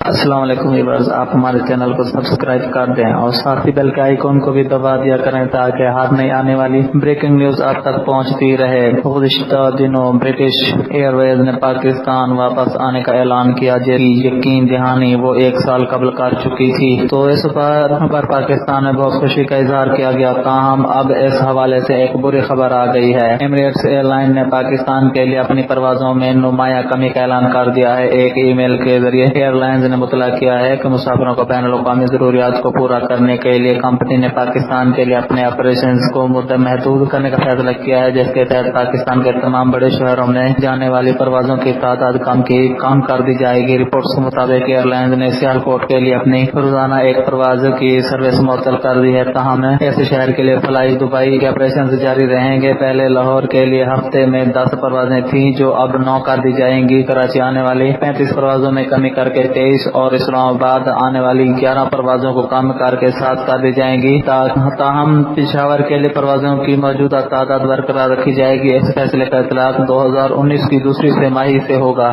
السلام علیکم ویورز، آپ ہمارے چینل کو سبسکرائب کر دیں اور ساتھ ہی بیل کے آئیکن کو بھی دبا دیا کریں تاکہ ہاتھ نہیں آنے والی بریکنگ نیوز آپ تک پہنچتی رہے۔ گزشتہ دنوں برٹش ایئر ویز نے پاکستان واپس آنے کا اعلان کیا، جس کی یقین دہانی وہ 1 سال قبل کر چکی تھی، تو اس پر پاکستان میں بہت خوشی کا اظہار کیا گیا۔ تاہم اب اس حوالے سے ایک بری خبر آ گئی ہے۔ ایمریٹس ایئر لائن نے پاکستان کے لیے اپنی پروازوں میں نمایاں کمی کا اعلان کر دیا ہے۔ ایک ای میل کے ذریعے ایئر لائنز نے مطلع کیا ہے کہ مسافروں کو بین الاقوامی ضروریات کو پورا کرنے کے لیے کمپنی نے پاکستان کے لیے اپنے آپریشنز کو مدت محدود کرنے کا فیصلہ کیا ہے، جس کے تحت پاکستان کے تمام بڑے شہروں میں جانے والی پروازوں کی تعداد کم کر دی جائے گی۔ رپورٹس کے مطابق ایئر لائنز نے سیالکوٹ کے لیے اپنی روزانہ ایک پرواز کی سروس معطل کر دی ہے، تاہم اس شہر کے لیے فلائی دبئی کے آپریشنز جاری رہیں گے۔ پہلے لاہور کے لیے ہفتے میں 10 پروازیں تھیں، جو اب 9 کر دی جائیں گی۔ کراچی آنے والی 35 پروازوں میں کمی کر کے 23 اور اسلام آباد آنے والی 11 پروازوں کو کم کر کے 7 کر دی جائیں گی۔ تاہم پشاور کے لیے پروازوں کی موجودہ تعداد برقرار رکھی جائے گی۔ اس فیصلے کا اطلاق 2019 کی دوسری سہ ماہی سے ہوگا۔